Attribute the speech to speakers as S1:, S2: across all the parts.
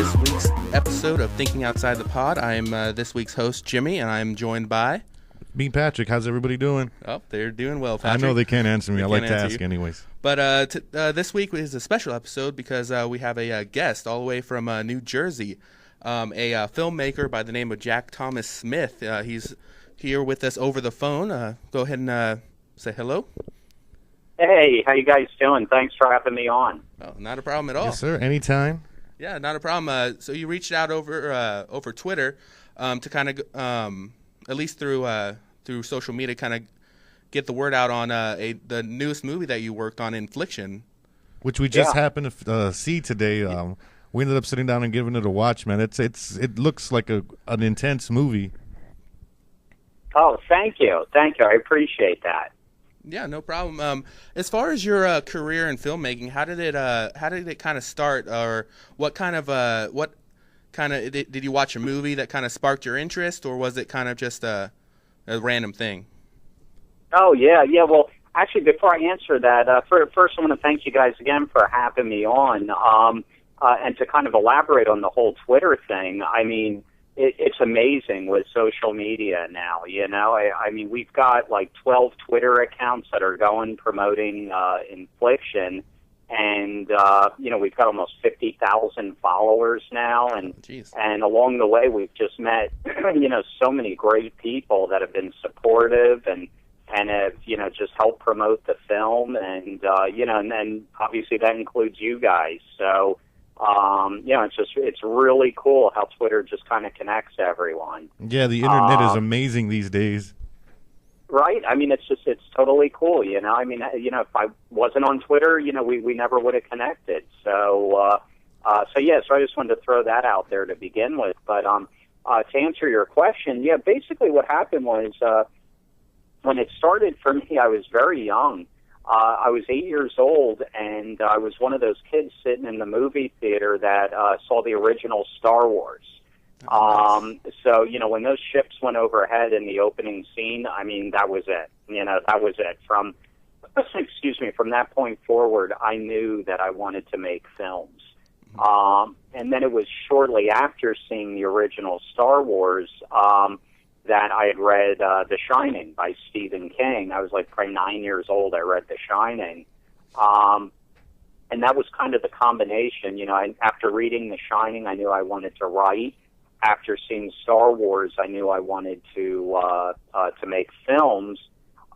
S1: this week's episode of Thinking Outside the Pod. I'm this week's host, Jimmy, and I'm joined by...
S2: Me, Patrick. How's everybody doing?
S1: Oh, they're doing well, Patrick.
S2: I know they can't answer me.
S1: They
S2: I like to
S1: answer
S2: ask
S1: you.
S2: anyways.
S1: But this week is a special episode because we have a guest all the way from New Jersey, a filmmaker by the name of Jack Thomas Smith. He's here with us over the phone. Go ahead and say hello.
S3: Hey, how you guys doing? Thanks for having me on.
S1: Oh, not a problem at all.
S2: Yes, sir. Anytime.
S1: Yeah, not a problem. So you reached out over Twitter to kind of, at least through social media, kind of get the word out on the newest movie that you worked on, Infliction.
S2: Which we just happened to see today. We ended up sitting down and giving it a watch, man. It looks like an intense movie.
S3: Oh, thank you. I appreciate that.
S1: Yeah, no problem. As far as your career in filmmaking, how did it kind of start, or what kind of did you watch a movie that kind of sparked your interest, or was it kind of just a random thing?
S3: Oh, yeah. Well, actually, before I answer that, first I want to thank you guys again for having me on, and to kind of elaborate on the whole Twitter thing. I mean, it's amazing with social media now, you know. I mean, we've got like 12 Twitter accounts that are going promoting Infliction, and we've got almost 50,000 followers now, and and along the way we've just met so many great people that have been supportive and have just helped promote the film, and and then obviously that includes you guys. So it's really cool how Twitter just kind of connects everyone.
S2: Yeah, the internet is amazing these days.
S3: Right? I mean, it's totally cool, you know? I mean, if I wasn't on Twitter, we never would have connected. So I just wanted to throw that out there to begin with. But to answer your question, yeah, basically what happened was when it started for me, I was very young. I was 8 years old, and I was one of those kids sitting in the movie theater that saw the original Star Wars. So, when those ships went overhead in the opening scene, I mean, that was it. That was it. From that point forward, I knew that I wanted to make films. And then it was shortly after seeing the original Star Wars that I had read The Shining by Stephen King. I was like probably 9 years old. I read The Shining. And that was kind of the combination. After reading The Shining, I knew I wanted to write. After seeing Star Wars, I knew I wanted to make films.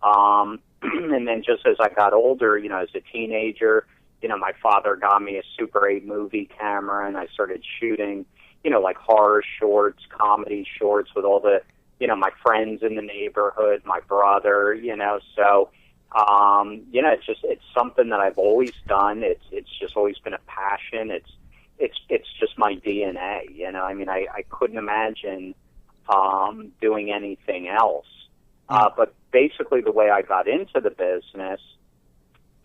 S3: And then just as I got older, as a teenager, my father got me a Super 8 movie camera, and I started shooting, like horror shorts, comedy shorts with all the, my friends in the neighborhood, my brother, so, it's something that I've always done. It's just always been a passion. It's just my DNA, I mean, I couldn't imagine doing anything else. But basically the way I got into the business,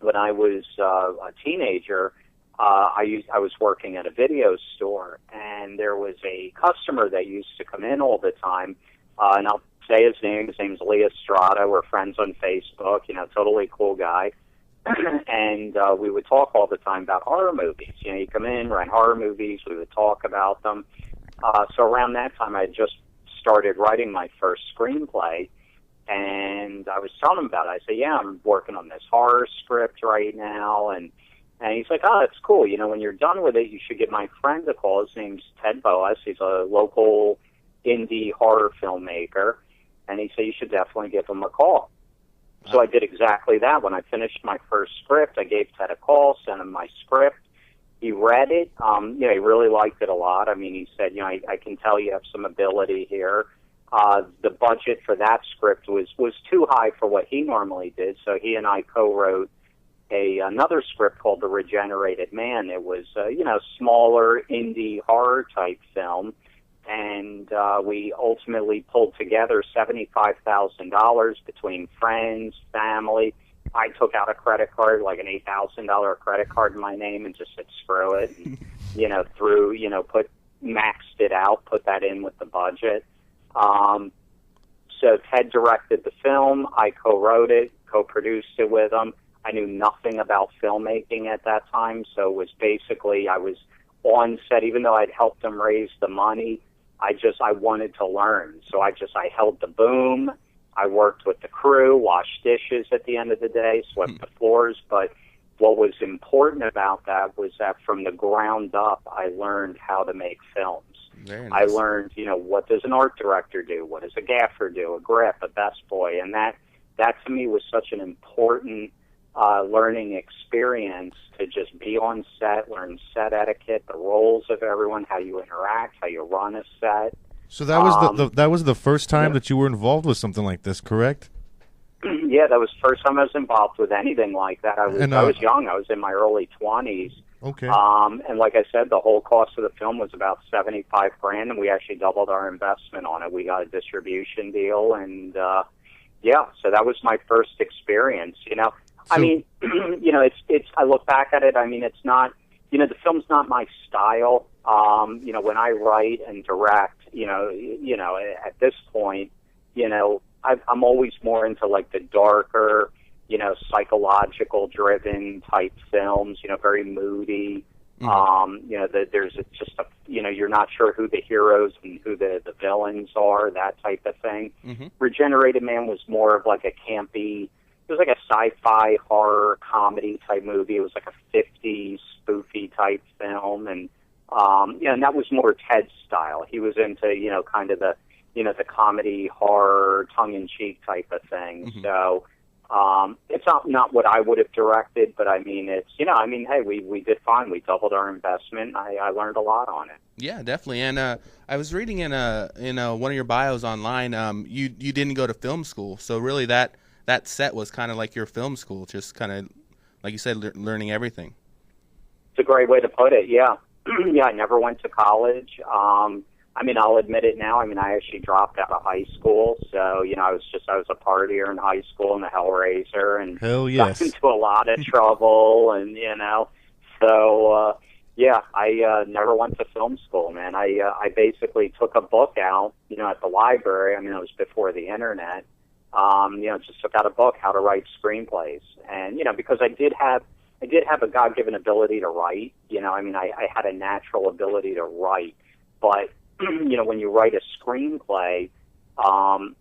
S3: when I was a teenager, I was working at a video store, and there was a customer that used to come in all the time, and I'll say his name. His name's Lee Estrada. We're friends on Facebook, totally cool guy. And we would talk all the time about horror movies. He'd come in, rent horror movies, we would talk about them. So around that time, I had just started writing my first screenplay, and I was telling him about it. I said, yeah, I'm working on this horror script right now, and he's like, oh, that's cool. When you're done with it, you should give my friend a call. His name's Ted Boas. He's a local indie horror filmmaker, and he said, you should definitely give him a call. So I did exactly that. When I finished my first script, I gave Ted a call, sent him my script. He read it. He really liked it a lot. I mean, he said, I can tell you have some ability here. The budget for that script was too high for what he normally did, so he and I co-wrote another script called The Regenerated Man. It was, smaller indie horror type film. And we ultimately pulled together $75,000 between friends, family. I took out a credit card, like an $8,000 credit card in my name, and just said, screw it. And, maxed it out, put that in with the budget. So Ted directed the film. I co-wrote it, co-produced it with him. I knew nothing about filmmaking at that time, so it was basically I was on set, even though I'd helped them raise the money, I wanted to learn. So I held the boom. I worked with the crew, washed dishes at the end of the day, swept the floors. But what was important about that was that from the ground up, I learned how to make films.
S1: Very
S3: I
S1: nice.
S3: learned, what does an art director do? What does a gaffer do? A grip, a best boy? And that to me was such an important learning experience, to just be on set, learn set etiquette, the roles of everyone, how you interact, how you run a set.
S2: So that was that was the first time that you were involved with something like this, correct?
S3: Yeah, that was the first time I was involved with anything like that. I was young. I was in my early 20s.
S2: Okay.
S3: And like I said, the whole cost of the film was about $75,000, and we actually doubled our investment on it. We got a distribution deal, and so that was my first experience. I mean, it's. I look back at it. I mean, it's not. The film's not my style. When I write and direct, at this point, I'm always more into like the darker, psychological driven type films, very moody. There's just you're not sure who the heroes and who the villains are, that type of thing. Regenerated Man was more of like a campy, it was like a sci-fi horror comedy type movie. It was like a 50s spoofy type film. And that was more Ted's style. He was into, kind of the, the comedy, horror, tongue-in-cheek type of thing. So it's not what I would have directed, but I mean, it's, hey, we did fine. We doubled our investment. I learned a lot on it.
S1: Yeah, definitely. And I was reading in one of your bios online, you didn't go to film school. So really that set was kind of like your film school, just kind of, like you said, learning everything.
S3: It's a great way to put it, yeah. Yeah, I never went to college. I'll admit it now. I actually dropped out of high school. So, I was a partier in high school and a Hellraiser, and
S2: Hell yes.
S3: got into a lot of trouble, and, so, I never went to film school, man. I basically took a book out, at the library. It was before the internet. Just took out a book, How to Write Screenplays. And, because I did have a God-given ability to write. I had a natural ability to write. But, when you write a screenplay,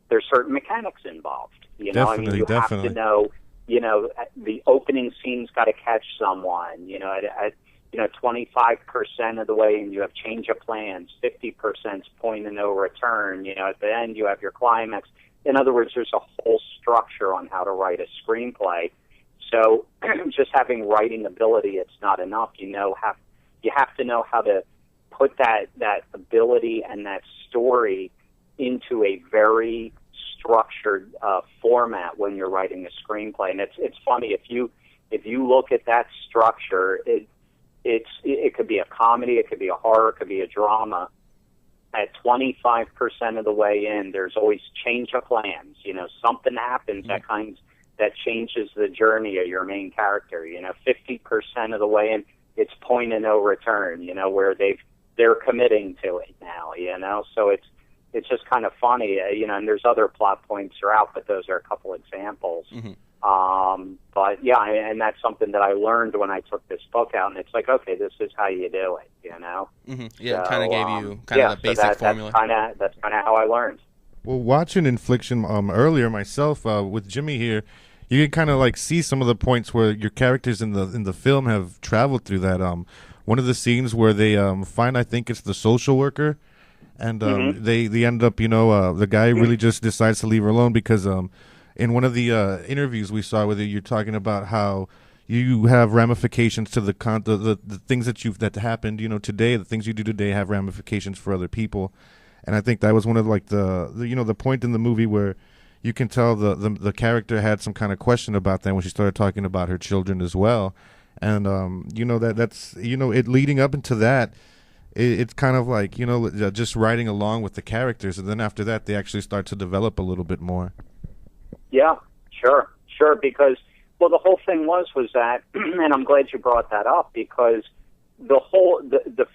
S3: there's certain mechanics involved. You
S2: Definitely.
S3: have to know, the opening scene's got to catch someone, at 25% of the way, and you have change of plans, 50% point of no return. At the end, you have your climax. In other words, there's a whole structure on how to write a screenplay. So just having writing ability, it's not enough. You have to know how to put that ability and that story into a very structured format when you're writing a screenplay. And it's funny, if you look at that structure, it could be a comedy, it could be a horror, it could be a drama. At 25% of the way in, there's always change of plans. Something happens that changes the journey of your main character. 50% of the way in, it's point of no return. Where they're committing to it now. So it's just kind of funny. And there's other plot points throughout, but those are a couple examples. But yeah, and that's something that I learned when I took this book out, and it's like, okay, this is how you do it,
S1: Yeah,
S3: so,
S1: it kind of gave you kind of the basic formula.
S3: That's kind of how I learned.
S2: Well, watching Infliction earlier myself with Jimmy here, you can kind of like see some of the points where your characters in the film have traveled through that. One of the scenes where they find, I think it's the social worker, and they end up, the guy really just decides to leave her alone because in one of the interviews we saw with you, you're talking about how you have ramifications to the things that happened, today. The things you do today have ramifications for other people, and I think that was one of like the point in the movie where you can tell the character had some kind of question about that when she started talking about her children as well, and that's it leading up into that. It's kind of like just riding along with the characters, and then after that they actually start to develop a little bit more.
S3: Yeah, sure, because, well, the whole thing was that, and I'm glad you brought that up, because the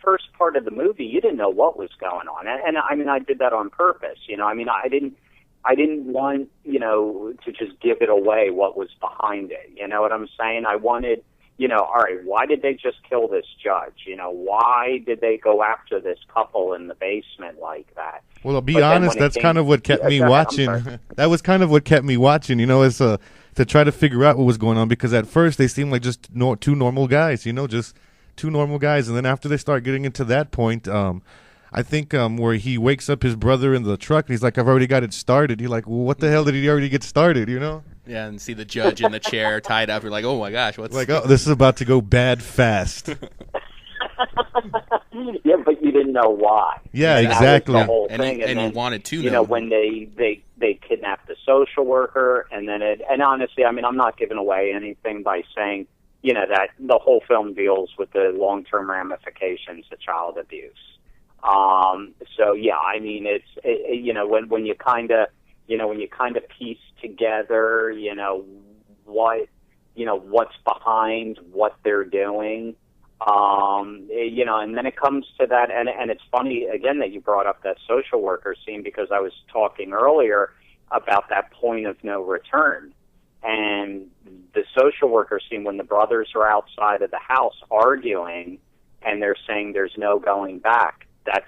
S3: first part of the movie, you didn't know what was going on, and I did that on purpose, I didn't want, to just give it away what was behind it, you know what I'm saying? I wanted, all right, why did they just kill this judge? Why did they go after this couple in the basement like that?
S2: Well, I'll be honest, that's kind of what kept me watching. That was kind of what kept me watching, is to try to figure out what was going on, because at first they seemed like just two normal guys, just two normal guys. And then after they start getting into that point, I think where he wakes up his brother in the truck and he's like, I've already got it started. You're like, well, what the hell did he already get started,
S1: Yeah, and see the judge in the chair tied up. You're like, oh my gosh, what's
S2: like? Oh, this is about to go bad fast.
S3: Yeah, but you didn't know why.
S2: Yeah,
S3: and
S2: exactly.
S3: That was the whole
S1: and
S3: thing.
S1: he
S3: then,
S1: wanted to know.
S3: when they kidnapped the social worker, and then and honestly, I mean, I'm not giving away anything by saying, that the whole film deals with the long-term ramifications of child abuse. So yeah, I mean, it's when you kind of piece together, what's behind what they're doing. And then it comes to that, and it's funny again that you brought up that social worker scene, because I was talking earlier about that point of no return, and the social worker scene when the brothers are outside of the house arguing, and they're saying there's no going back.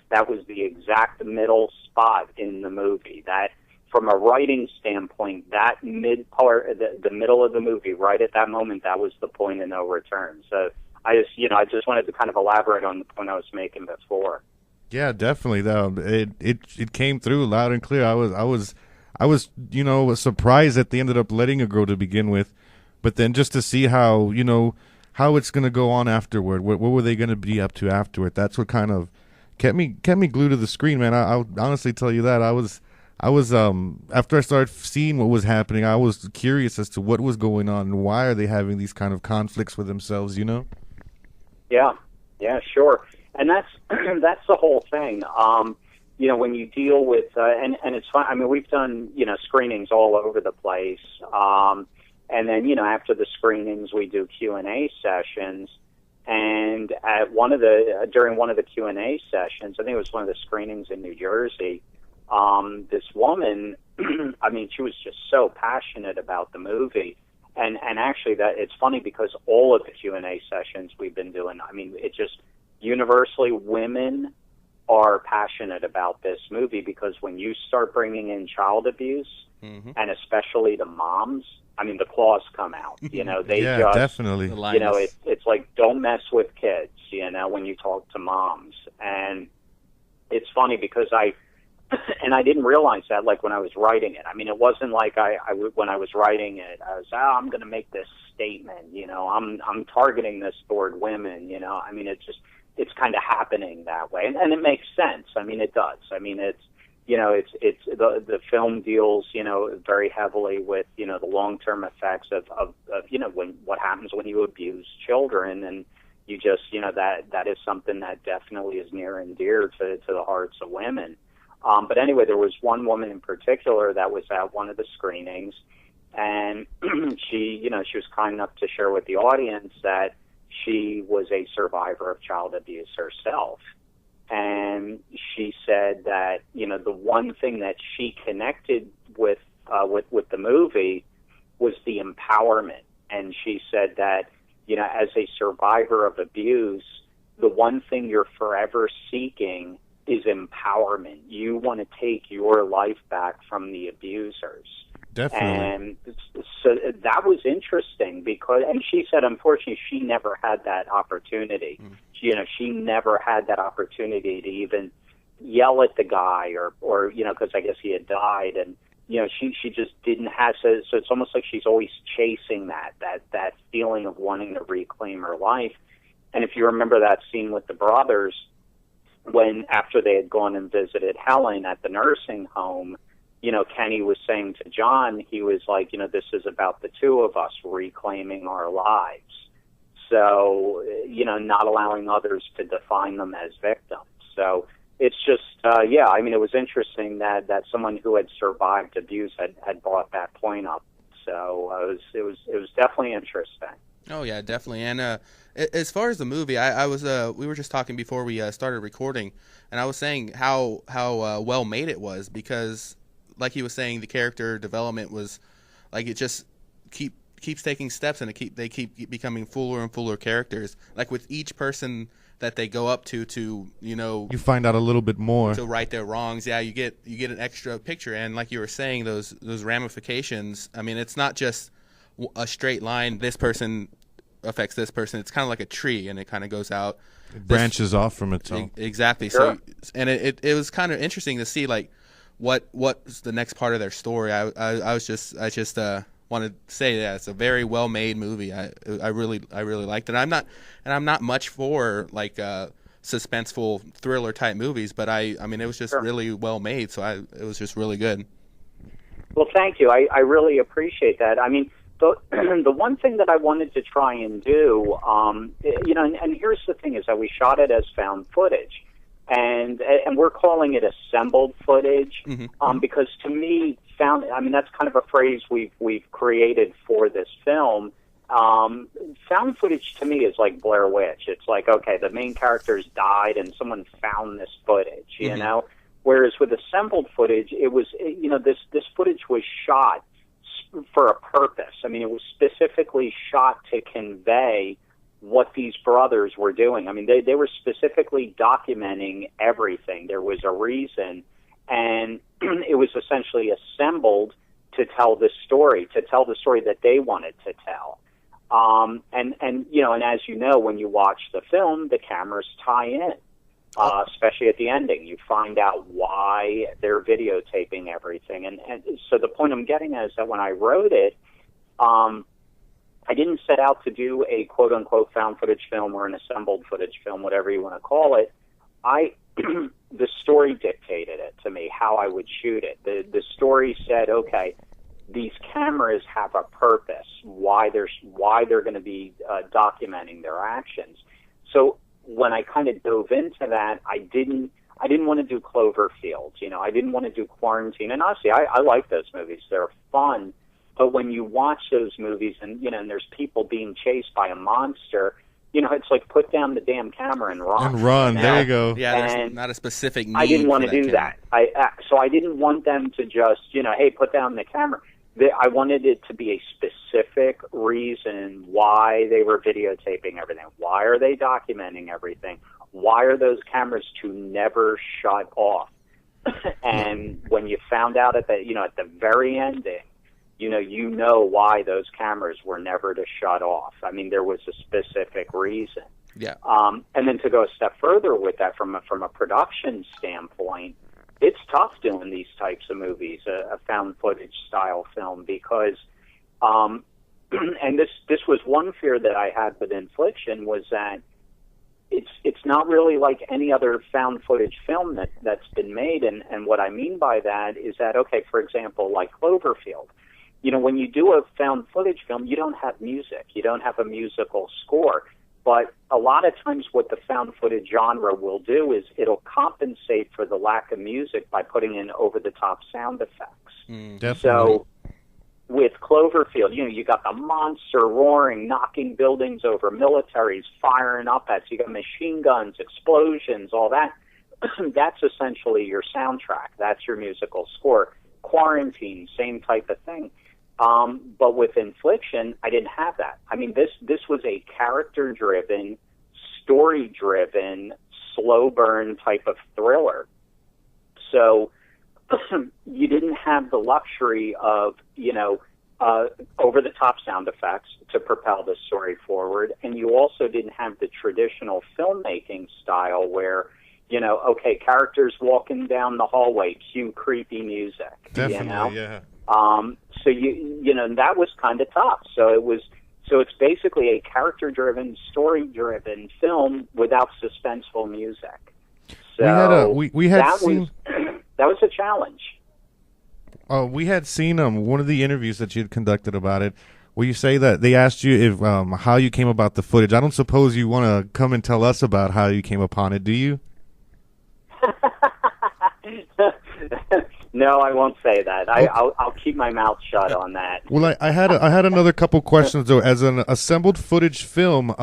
S3: That was the exact middle spot in the movie. That, from a writing standpoint, that mid part, the middle of the movie, right at that moment, that was the point of no return. So I just wanted to kind of elaborate on the point I was making before.
S2: Yeah, definitely. Though it came through loud and clear. I was surprised that they ended up letting it go to begin with, but then just to see how how it's going to go on afterward. What were they going to be up to afterward? That's what kind of kept me glued to the screen, man. I'll honestly tell you that I was after I started seeing what was happening, I was curious as to what was going on and why are they having these kind of conflicts with themselves,
S3: Yeah, sure. And that's the whole thing. When you deal with and it's fun. I mean, we've done screenings all over the place. And then after the screenings, we do Q&A sessions. And at during one of the Q&A sessions, I think it was one of the screenings in New Jersey, this woman, I mean, she was just so passionate about the movie. And actually, that it's funny because all of the Q&A sessions we've been doing, I mean, it just universally, women are passionate about this movie, because when you start bringing in child abuse, and especially the moms, I mean, the claws come out. They just
S2: definitely.
S3: It's like, don't mess with kids. When you talk to moms, and it's funny because I didn't realize that, like, when I was writing it. I mean, it wasn't like when I was writing it, I was, I'm going to make this statement, I'm targeting this toward women, I mean, it's kind of happening that way. And it makes sense. I mean, it does. I mean, it's the film deals, very heavily with, the long-term effects of what happens when you abuse children. And you just, that is something that definitely is near and dear to the hearts of women. But anyway, there was one woman in particular that was at one of the screenings, and she was kind enough to share with the audience that she was a survivor of child abuse herself. And she said that, the one thing that she connected with the movie was the empowerment. And she said that, as a survivor of abuse, the one thing you're forever seeking is empowerment. You want to take your life back from the abusers.
S2: Definitely.
S3: And so that was interesting because, and she said, unfortunately, she never had that opportunity. She never had that opportunity to even yell at the guy or because I guess he had died, and she just didn't have. So it's almost like she's always chasing that feeling of wanting to reclaim her life. And if you remember that scene with the brothers, when after they had gone and visited Helen at the nursing home, Kenny was saying to John, he was like, this is about the two of us reclaiming our lives. So, not allowing others to define them as victims. So it's just, I mean, it was interesting that someone who had survived abuse had brought that point up. So it was definitely interesting.
S1: Oh yeah, definitely. And as far as the movie, we were just talking before we started recording, and I was saying how well made it was, because, like he was saying, the character development was like, it just keeps taking steps, and they keep becoming fuller and fuller characters. Like with each person that they go up to
S2: you find out a little bit more
S1: to right their wrongs. Yeah, you get an extra picture, and like you were saying, those ramifications. I mean, it's not just a straight line. This person affects this person. It's kind of like a tree, and it kind of goes out.
S2: It branches off from itself.
S1: Exactly.
S3: Sure.
S1: So, and it was kind of interesting to see like what's the next part of their story. I just wanted to say that it's a very well made movie. I really liked it. I'm not much for like suspenseful thriller type movies, but I mean it was just
S3: Sure.
S1: really well made. So it was just really good.
S3: Well, thank you. I really appreciate that. I mean, the one thing that I wanted to try and do, and here's the thing, is that we shot it as found footage, and we're calling it assembled footage, because to me, that's kind of a phrase we've created for this film. Found footage to me is like Blair Witch. It's like, okay, the main characters died and someone found this footage, you know? Whereas with assembled footage, it was, this footage was shot for a purpose. I mean, it was specifically shot to convey what these brothers were doing. I mean, they were specifically documenting everything. There was a reason, and it was essentially assembled to tell the story that they wanted to tell. And as you know, when you watch the film, the cameras tie in. Especially at the ending, you find out why they're videotaping everything. And so the point I'm getting at is that when I wrote it, I didn't set out to do a quote-unquote found footage film or an assembled footage film, whatever you want to call it. The story dictated it to me, how I would shoot it. The story said, okay, these cameras have a purpose, why they're going to be documenting their actions. So when I kind of dove into that, I didn't want to do Cloverfield. I didn't want to do Quarantine. And honestly, I like those movies. They're fun. But when you watch those movies and there's people being chased by a monster, it's like put down the damn camera and run.
S2: And run. There you go.
S1: Yeah, there's not a specific need.
S3: I didn't want to do
S1: camera.
S3: that. So I didn't want them to just, hey, put down the camera. I wanted it to be a specific reason why they were videotaping everything. Why are they documenting everything? Why are those cameras to never shut off? And when you found out at the very ending, you know why those cameras were never to shut off. I mean, there was a specific reason.
S1: Yeah.
S3: And then to go a step further with that, from a production standpoint, it's tough doing these types of movies, a found footage style film, because, and this was one fear that I had with Infliction, was that it's not really like any other found footage film that's been made. And what I mean by that is that, okay, for example, like Cloverfield, when you do a found footage film, you don't have music, you don't have a musical score. But a lot of times what the found footage genre will do is it'll compensate for the lack of music by putting in over-the-top sound effects.
S2: Definitely.
S3: So with Cloverfield, you got the monster roaring, knocking buildings over, militaries firing up at you, got machine guns, explosions, all that. That's essentially your soundtrack. That's your musical score. Quarantine, same type of thing. But with Infliction, I didn't have that. I mean, this was a character-driven, story-driven, slow burn type of thriller. So you didn't have the luxury of, over-the-top sound effects to propel the story forward, and you also didn't have the traditional filmmaking style where, okay, characters walking down the hallway, cue creepy music.
S2: Definitely, yeah.
S3: So that was kind of tough. So it's basically a character-driven, story-driven film without suspenseful music. So that was a challenge.
S2: We had seen one of the interviews that you had conducted about it, where you say that they asked you if how you came about the footage. I don't suppose you want to come and tell us about how you came upon it, do you?
S3: No, I won't say that. I'll keep my mouth shut on that.
S2: Well, I had another couple questions though. As an assembled footage film,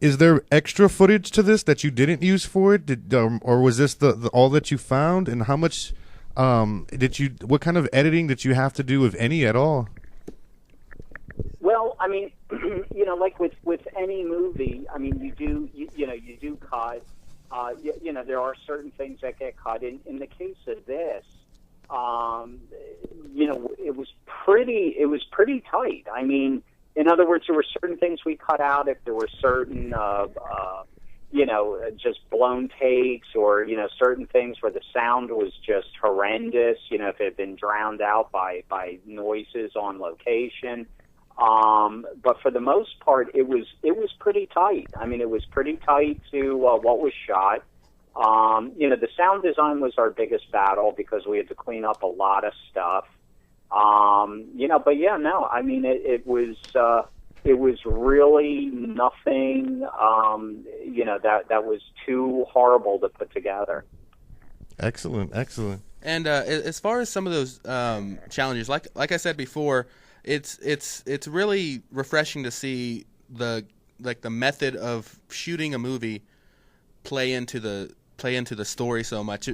S2: is there extra footage to this that you didn't use for it, or was this the all that you found? And how much what kind of editing did you have to do, if any at all?
S3: Well, mean, like with any movie, I mean, you do cut. There are certain things that get cut. In the case of this, it was pretty tight. I mean, in other words, there were certain things we cut out if there were certain, just blown takes, or certain things where the sound was just horrendous. If it had been drowned out by noises on location. But for the most part, it was pretty tight. I mean, it was pretty tight to what was shot. The sound design was our biggest battle because we had to clean up a lot of stuff. But yeah, no, I mean, it was really nothing, that was too horrible to put together.
S2: Excellent.
S1: And as far as some of those challenges, like I said before, it's really refreshing to see the method of shooting a movie play into the story so much.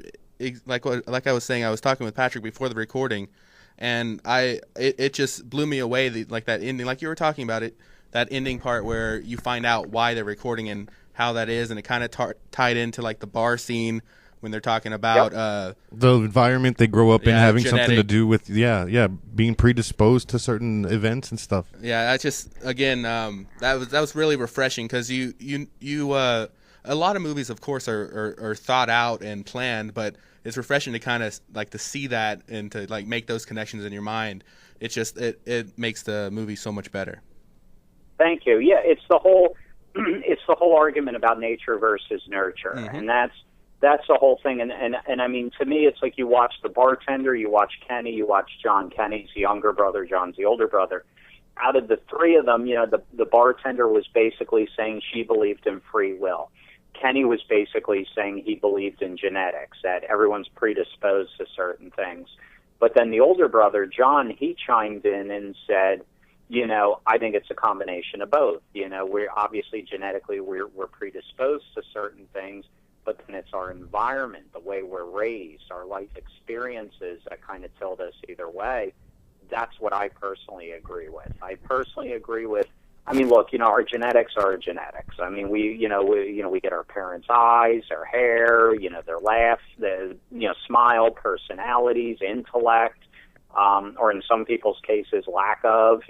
S1: Like I was saying, I was talking with Patrick before the recording, and it just blew me away. That ending, like you were talking about it, that ending part where you find out why they're recording and how that is, and it kind of tied into like the bar scene when they're talking about
S2: the environment they grow up in, having
S1: genetic.
S2: something to do with being predisposed to certain events and stuff.
S1: Yeah, that's just again that was really refreshing because you a lot of movies, of course, are thought out and planned, but it's refreshing to kind of like to see that and to like make those connections in your mind. It's just it makes the movie so much better.
S3: Thank you. Yeah, it's the whole argument about nature versus nurture, and that's the whole thing. And I mean, to me, it's like you watch The Bartender, you watch Kenny, you watch John. Kenny's the younger brother, John's the older brother. Out of the three of them, the bartender was basically saying she believed in free will. Kenny was basically saying he believed in genetics, that everyone's predisposed to certain things. But then the older brother, John, he chimed in and said, I think it's a combination of both. We're obviously genetically we're predisposed to certain things, but then it's our environment, the way we're raised, our life experiences that kind of tilt us either way. That's what I personally agree with. I mean, look, our genetics are our genetics. I mean, we get our parents' eyes, their hair, their laugh, smile, personalities, intellect, or in some people's cases, lack of,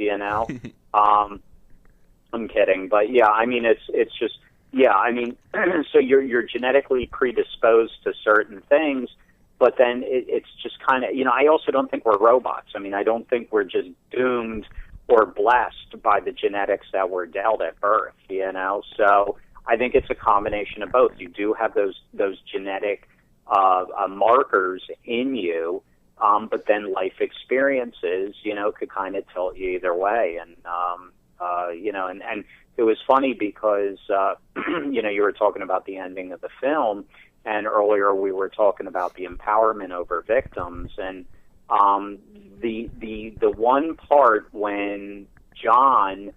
S3: I'm kidding. But yeah, I mean, it's just, yeah, I mean, so you're genetically predisposed to certain things, but then it's just kind of, I also don't think we're robots. I mean, I don't think we're just doomed or blessed by the genetics that were dealt at birth, So I think it's a combination of both. You do have those genetic markers in you, but then life experiences, could kind of tilt you either way. And, and it was funny because, you were talking about the ending of the film, and earlier we were talking about the empowerment over victims. And the one part when John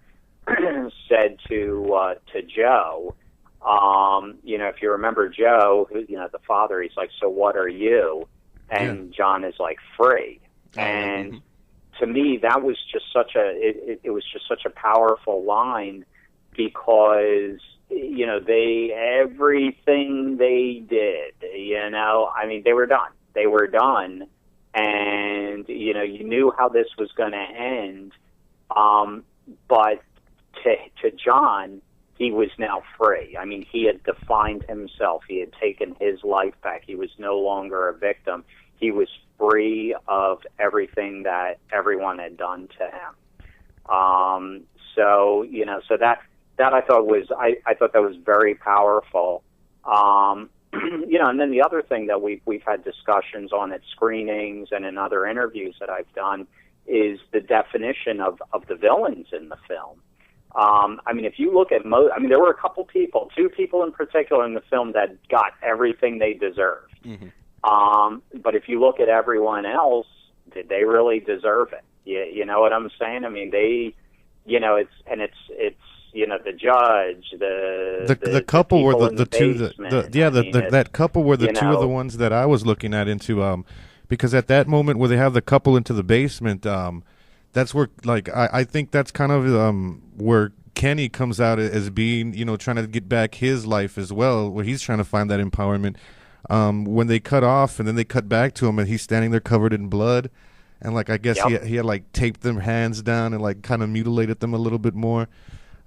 S3: said to Joe, if you remember Joe, who, the father, he's like, so what are you? And John is like, free. And to me, that was just it was just such a powerful line because, everything they did, I mean, they were done. And, you knew how this was going to end. But to John, he was now free. I mean, he had defined himself. He had taken his life back. He was no longer a victim. He was free of everything that everyone had done to him. So I thought I thought that was very powerful. And then the other thing that we've had discussions on at screenings and in other interviews that I've done is the definition of the villains in the film. I mean, if you look at there were two people in particular in the film that got everything they deserved. But if you look at everyone else, did they really deserve it? You know what I'm saying? I mean, they, it's the judge,
S2: the couple were the two that couple were the two of the ones that I was looking at into because at that moment where they have the couple into the basement, that's where, like, I think that's kind of where Kenny comes out as being, trying to get back his life as well, where he's trying to find that empowerment. When they cut off and then they cut back to him and he's standing there covered in blood, and like I guess he had like taped them hands down and like kind of mutilated them a little bit more.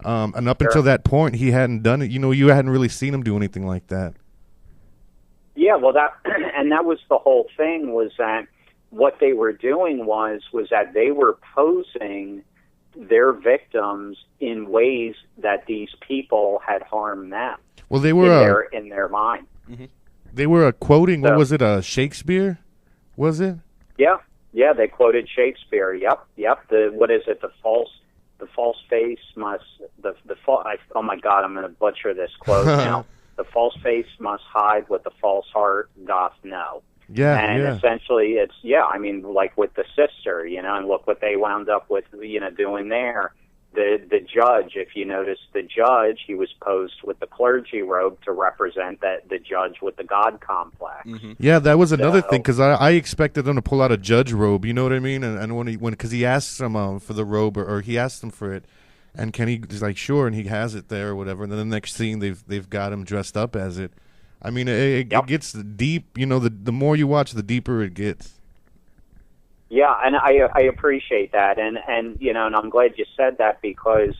S2: And up until that point, he hadn't done it. You hadn't really seen him do anything like that.
S3: Yeah, well, that was the whole thing, was that what they were doing was that they were posing their victims in ways that these people had harmed them.
S2: Well, they were
S3: in their mind.
S2: Mm-hmm. They were quoting, what was it, Shakespeare? Was it?
S3: Yeah, they quoted Shakespeare. Yep. What is it? The false face must oh my God, I'm going to butcher this quote now. The false face must hide what the false heart doth know.
S2: Yeah,
S3: and essentially it's, I mean, like with the sister, and look what they wound up with, doing there. The judge, if you notice, the judge, he was posed with the clergy robe to represent that the judge with the God complex.
S2: Mm-hmm. Yeah, that was another thing, because I expected them to pull out a judge robe, you know what I mean? And because he asked them for the robe, or he asked them for it, and Kenny's like, sure, and he has it there or whatever. And then the next scene, they've got him dressed up as it. I mean, it gets deep. The more you watch, the deeper it gets.
S3: Yeah, and I appreciate that, and I'm glad you said that, because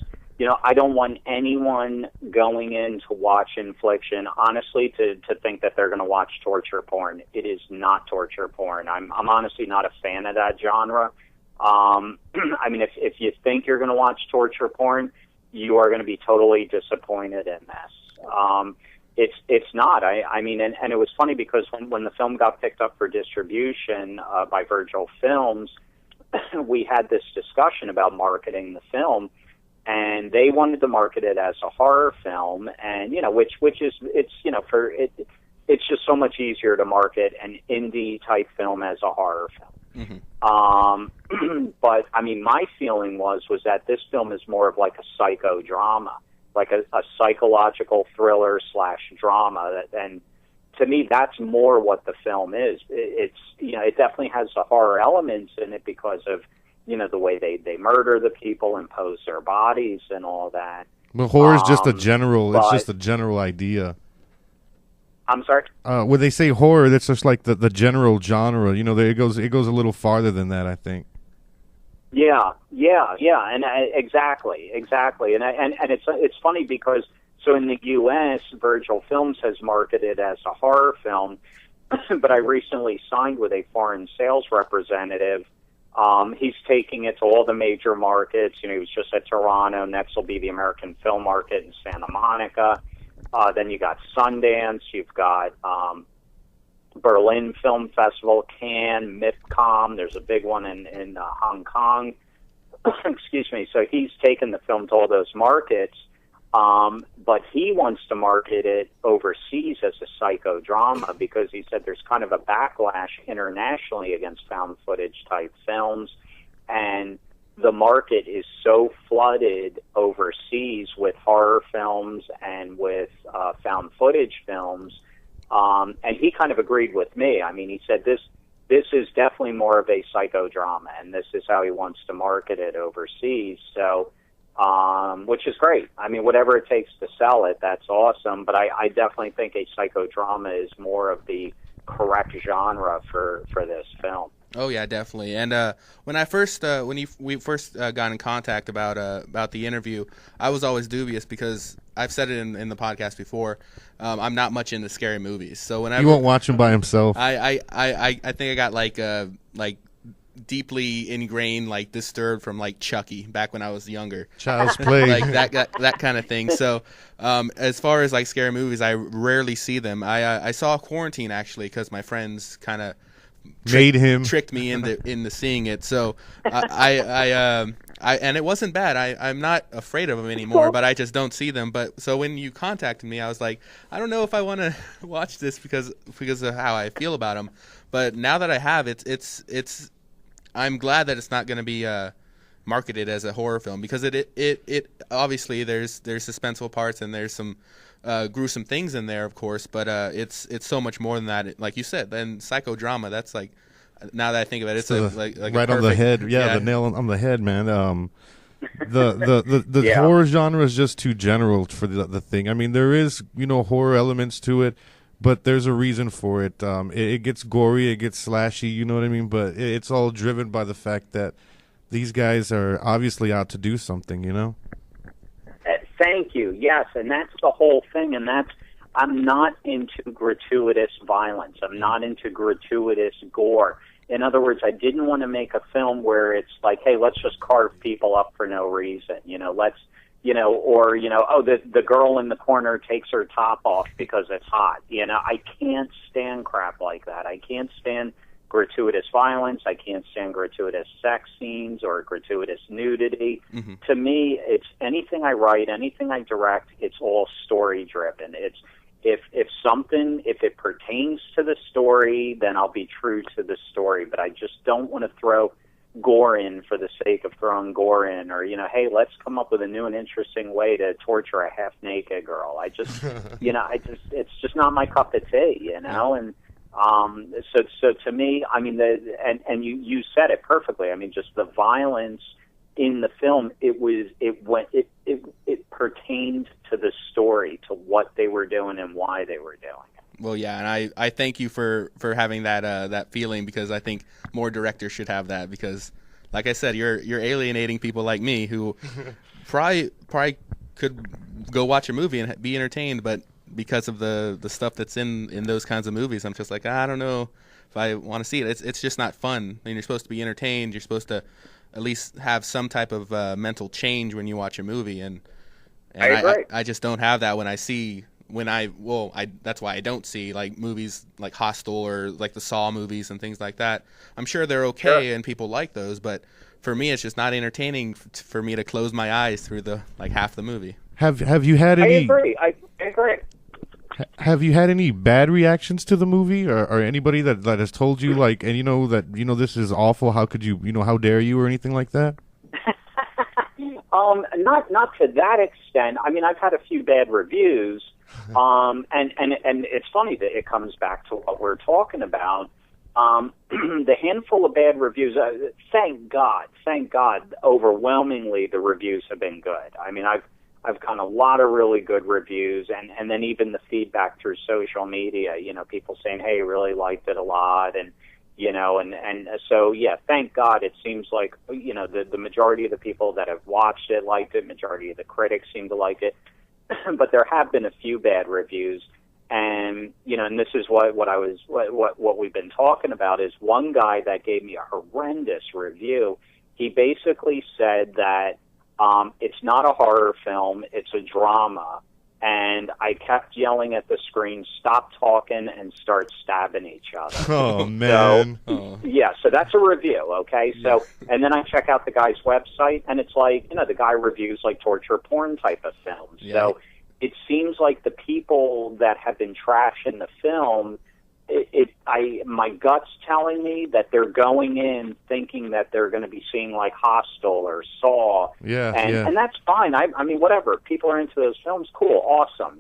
S3: I don't want anyone going in to watch Infliction, honestly, to think that they're going to watch torture porn. It is not torture porn. I'm honestly not a fan of that genre. I mean, if you think you're going to watch torture porn, you are going to be totally disappointed in this. It's not. I mean, and it was funny because when the film got picked up for distribution by Virgil Films, we had this discussion about marketing the film, and they wanted to market it as a horror film, and which is it's just so much easier to market an indie type film as a horror film. Mm-hmm. But I mean, my feeling was that this film is more of like a psychodrama. Like a psychological thriller / drama, and to me, that's more what the film is. It's it definitely has the horror elements in it because of the way they murder the people and pose their bodies and all that.
S2: Well, horror is just a general. It's just a general idea.
S3: I'm sorry.
S2: When they say horror, that's just like the general genre. It goes a little farther than that, I think.
S3: Yeah, and exactly, and it's funny because so in the U.S., Virgil Films has marketed as a horror film, but I recently signed with a foreign sales representative. He's taking it to all the major markets. He was just at Toronto. Next will be the American Film Market in Santa Monica. Then you got Sundance. You've got Berlin Film Festival, Cannes, MIPCOM. There's a big one in Hong Kong. Excuse me. So he's taken the film to all those markets, but he wants to market it overseas as a psychodrama because he said there's kind of a backlash internationally against found footage type films, and the market is so flooded overseas with horror films and with found footage films. And he kind of agreed with me. I mean, he said this is definitely more of a psychodrama, and this is how he wants to market it overseas. So, which is great. I mean, whatever it takes to sell it, that's awesome. But I definitely think a psychodrama is more of the correct genre for this film.
S1: Oh yeah, definitely. And when I first we first got in contact about the interview, I was always dubious because I've said it in the podcast before. I'm not much into scary movies, so whenever
S2: he won't watch him by himself.
S1: I think I got like deeply ingrained, like disturbed from like Chucky back when I was younger.
S2: Child's Play,
S1: like that kind of thing. So as far as like scary movies, I rarely see them. I saw Quarantine actually because my friends kind of tricked me into seeing it. So I and it wasn't bad. I'm not afraid of them anymore, but I just don't see them. But so when you contacted me, I was like, I don't know if I want to watch this because of how I feel about them. But now that I have, it's I'm glad that it's not going to be marketed as a horror film because it obviously there's suspenseful parts and there's some gruesome things in there, of course, but it's so much more than that. Like you said, then psychodrama, that's like Now that I think about it, it's
S2: So
S1: like
S2: right
S1: a
S2: on the
S1: perfect,
S2: head. Yeah, the nail on the head, man. The
S3: Yeah.
S2: horror genre is just too general for the thing. I mean, there is horror elements to it, but there's a reason for it. It gets gory, it gets slashy. You know what I mean? But it's all driven by the fact that these guys are obviously out to do something. You know?
S3: Thank you. Yes, and that's the whole thing. And I'm not into gratuitous violence. I'm not into gratuitous gore. In other words, I didn't want to make a film where it's like, hey, let's just carve people up for no reason. Oh, the girl in the corner takes her top off because it's hot. I can't stand crap like that. I can't stand gratuitous violence. I can't stand gratuitous sex scenes or gratuitous nudity.
S1: Mm-hmm.
S3: To me, it's anything I write, anything I direct, it's all story driven. It's if it pertains to the story, then I'll be true to the story. But I just don't want to throw gore in for the sake of throwing gore in, or hey, let's come up with a new and interesting way to torture a half naked girl. I just it's just not my cup of tea, and so to me, I mean, and you said it perfectly. I mean, just the violence in the film, it pertained to the story, to what they were doing and why they were doing it.
S1: Well, yeah, and I thank you for having that feeling, because I think more directors should have that, because, like I said, you're alienating people like me who probably could go watch a movie and be entertained, but because of the stuff that's in those kinds of movies, I'm just like, I don't know if I want to see it. It's just not fun. I mean, you're supposed to be entertained. You're supposed to at least have some type of mental change when you watch a movie, and
S3: I agree.
S1: I just don't have that when I see. That's why I don't see like movies like Hostel or like the Saw movies and things like that. I'm sure they're okay and people like those, but for me, it's just not entertaining for me to close my eyes through the half the movie.
S2: Have you had any?
S3: I agree. I agree.
S2: Have you had any bad reactions to the movie, or anybody that has told you like, and this is awful? How could you, how dare you, or anything like that?
S3: Not to that extent. I mean, I've had a few bad reviews, and it's funny that it comes back to what we're talking about. The handful of bad reviews, thank God, overwhelmingly the reviews have been good. I mean, I've gotten a lot of really good reviews, and then even the feedback through social media, people saying, hey, really liked it a lot, and so, yeah, thank God it seems like, the majority of the people that have watched it liked it, majority of the critics seem to like it, but there have been a few bad reviews, and, and this is what we've been talking about is one guy that gave me a horrendous review. He basically said that it's not a horror film, it's a drama. And I kept yelling at the screen, stop talking and start stabbing each other.
S2: Oh, man.
S3: So that's a review, okay? So, and then I check out the guy's website, and it's like, the guy reviews like torture porn type of films.
S1: Yeah.
S3: So it seems like the people that have been trashing the film, my gut's telling me that they're going in thinking that they're going to be seeing like Hostel or Saw, and that's fine. I mean, whatever. People are into those films, cool, awesome,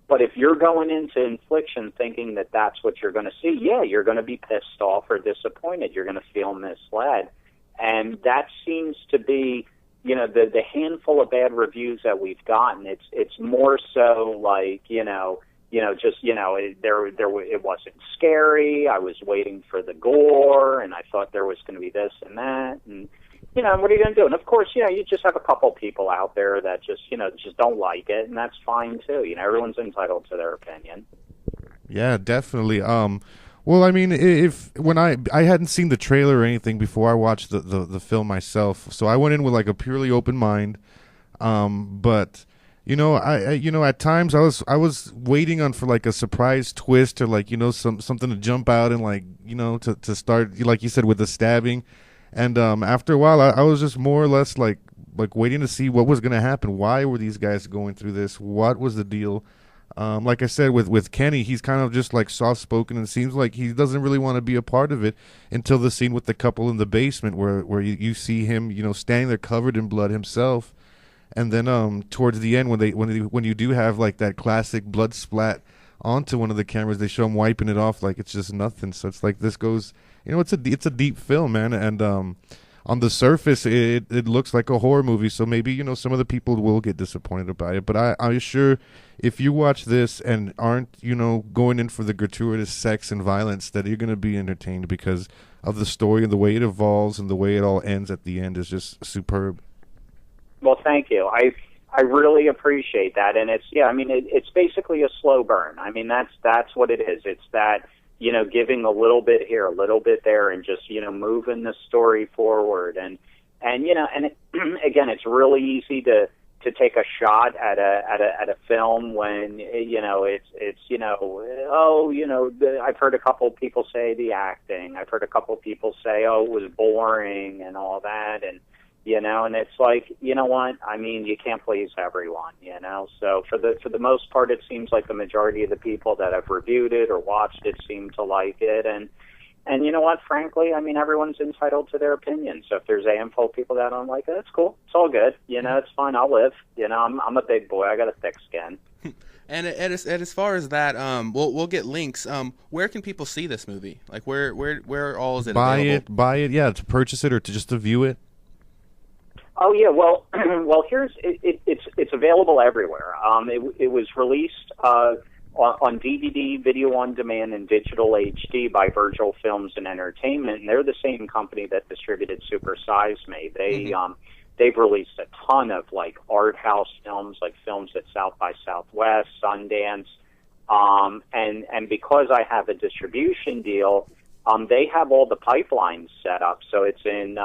S3: But if you're going into Infliction thinking that that's what you're going to see, yeah, you're going to be pissed off or disappointed. You're going to feel misled, and that seems to be, the handful of bad reviews that we've gotten. It's more so like, it wasn't scary. I was waiting for the gore, and I thought there was going to be this and that, and what are you going to do? And of course, you just have a couple people out there that just don't like it, and that's fine too. Everyone's entitled to their opinion.
S2: Yeah, definitely. Well, I mean, when I hadn't seen the trailer or anything before I watched the film myself, so I went in with like a purely open mind, but. I at times I was waiting for like a surprise twist or like something to jump out and like to start, like you said, with the stabbing, and after a while I was just more or less like waiting to see what was going to happen. Why were these guys going through this? What was the deal? Like I said with Kenny, he's kind of just like soft spoken and seems like he doesn't really want to be a part of it until the scene with the couple in the basement where you see him standing there covered in blood himself. And then towards the end, when you do have like that classic blood splat onto one of the cameras, they show him wiping it off like it's just nothing. So it's like this goes, it's a deep film, man, and on the surface it looks like a horror movie. So maybe some of the people will get disappointed by it, but I'm sure if you watch this and aren't going in for the gratuitous sex and violence, that you're gonna be entertained because of the story and the way it evolves and the way it all ends at the end is just superb.
S3: Well, thank you. I really appreciate that, and it's basically a slow burn. I mean, that's what it is. It's that giving a little bit here, a little bit there, and just moving the story forward. And again, it's really easy to take a shot at a film when I've heard a couple people say the acting. I've heard a couple people say, oh, it was boring and all that, and it's like, what? I mean, you can't please everyone, So for the most part, it seems like the majority of the people that have reviewed it or watched it seem to like it. And you know what? Frankly, I mean, everyone's entitled to their opinion. So if there's a handful of people that don't like it, it's cool. It's all good. It's fine. I'll live. I'm a big boy. I got a thick skin.
S1: And as far as that, we'll get links. Where can people see this movie? Like where all is it available?
S2: Buy it, yeah, to purchase it or to just to view it.
S3: Oh yeah, well, it's available everywhere. It was released on DVD, video on demand, and digital HD by Virgil Films and Entertainment, and they're the same company that distributed Super Size Me. They've released a ton of like art house films, like films at South by Southwest, Sundance, and because I have a distribution deal. They have all the pipelines set up, so it's in.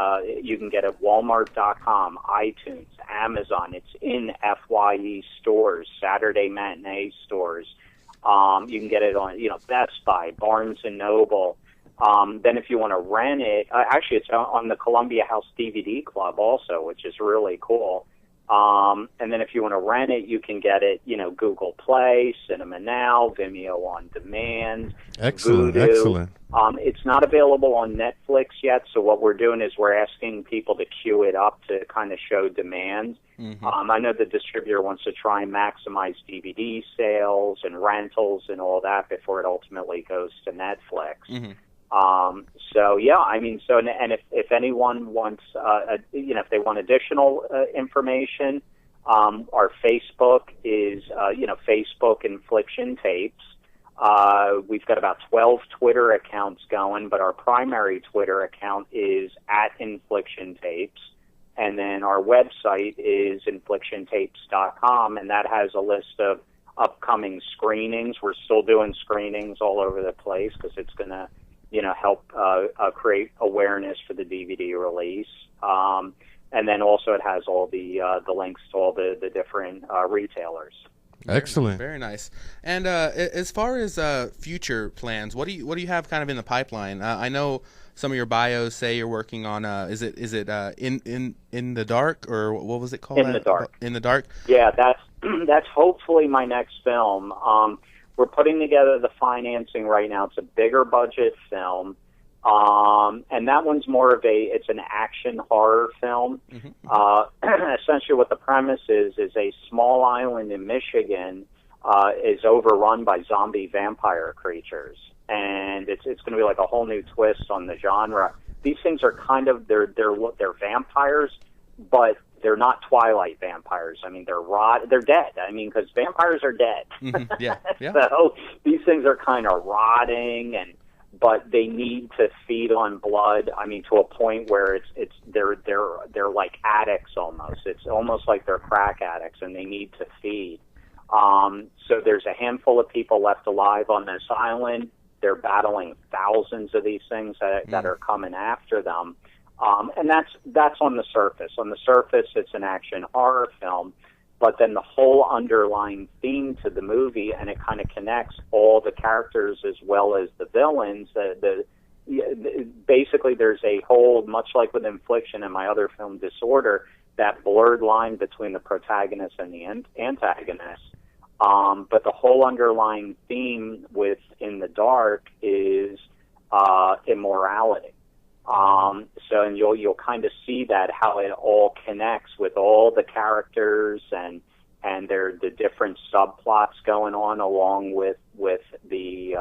S3: You can get it at Walmart.com, iTunes, Amazon. It's in FYE stores, Saturday matinee stores. You can get it on, Best Buy, Barnes and Noble. Then, if you want to rent it, actually, it's on the Columbia House DVD Club also, which is really cool. And then, if you want to rent it, you can get it, Google Play, Cinema Now, Vimeo on Demand.
S2: Excellent,
S3: Vudu.
S2: excellent.
S3: It's not available on Netflix yet, so what we're doing is we're asking people to queue it up to kind of show demand. Mm-hmm. I know the distributor wants to try and maximize DVD sales and rentals and all that before it ultimately goes to Netflix. Mm-hmm. So yeah, I mean, and if anyone wants, if they want additional information, our Facebook is, Facebook Infliction Tapes. We've got about 12 Twitter accounts going, but our primary Twitter account is @Infliction Tapes. And then our website is inflictiontapes.com, and that has a list of upcoming screenings. We're still doing screenings all over the place because it's going to, help create awareness for the DVD release. And then also it has all the links to all the different retailers.
S2: Excellent.
S1: Very nice. And as far as future plans, what do you have kind of in the pipeline? I know some of your bios say you're working on is it in the dark, or what was it called?
S3: In the Dark.
S1: In the Dark.
S3: Yeah, that's hopefully my next film. We're putting together the financing right now. It's a bigger budget film. And that one's more of it's an action horror film. Mm-hmm. Essentially what the premise is a small island in Michigan is overrun by zombie vampire creatures. And it's going to be like a whole new twist on the genre. These things are kind of, they're vampires, but they're not Twilight vampires. I mean, they're dead. I mean, because vampires are dead.
S1: Mm-hmm. Yeah.
S3: So these things are kind of rotting but they need to feed on blood. I mean, to a point where they're like addicts almost. It's almost like they're crack addicts, and they need to feed. So there's a handful of people left alive on this island. They're battling thousands of these things that are coming after them, and that's on the surface. On the surface, it's an action horror film. But then the whole underlying theme to the movie, and it kind of connects all the characters as well as the villains. Basically, there's a whole, much like with Infliction and my other film, Disorder, that blurred line between the protagonist and the antagonist. But the whole underlying theme with In the Dark is immorality. And you'll kind of see that, how it all connects with all the characters and and the different subplots going on along with the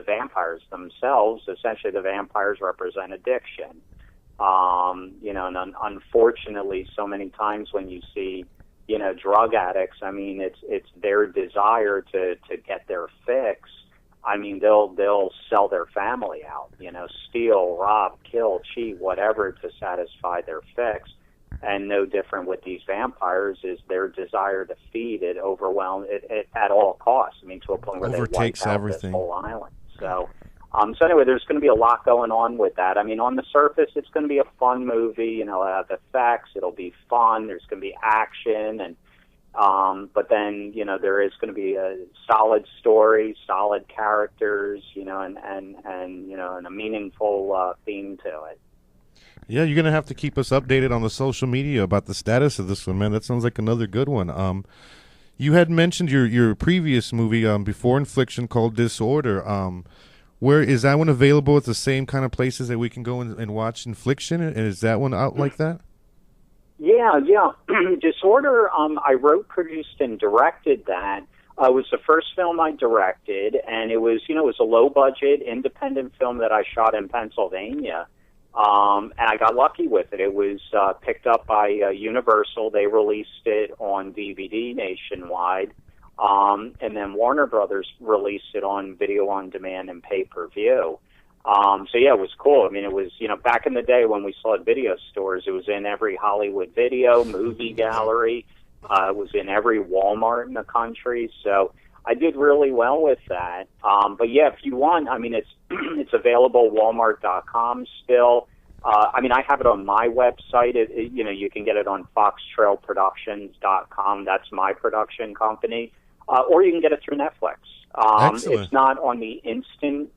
S3: vampires themselves. Essentially, the vampires represent addiction. And unfortunately, so many times when you see, drug addicts, I mean, it's their desire to get their fix. I mean, they'll sell their family out, steal, rob, kill, cheat, whatever to satisfy their fix. And no different with these vampires is their desire to feed it overwhelm it at all costs. I mean, to a point where
S2: Overtakes
S3: they wipe out
S2: everything.
S3: this whole island. So anyway, there's going to be a lot going on with that. I mean, on the surface, it's going to be a fun movie. It'll have effects. It'll be fun. There's going to be action, and but then there is going to be a solid story, solid characters, and a meaningful theme to it.
S2: Yeah, you're gonna have to keep us updated on the social media about the status of this one, man. That sounds like another good one. You had mentioned your previous movie before Infliction called Disorder. Where is that one available at the same kind of places that we can go and watch Infliction? And is that one out like that?
S3: Yeah. Disorder, I wrote, produced, and directed that. It was the first film I directed, and it was a low-budget, independent film that I shot in Pennsylvania. And I got lucky with it. It was picked up by Universal. They released it on DVD nationwide. And then Warner Brothers released it on video on demand and pay-per-view. It was cool. I mean, it was, back in the day when we saw it at video stores, it was in every Hollywood video, movie gallery. It was in every Walmart in the country. So I did really well with that. If you want, I mean, it's available Walmart.com still. I have it on my website. You can get it on FoxTrailProductions.com. That's my production company. Or you can get it through Netflix. It's not on the instant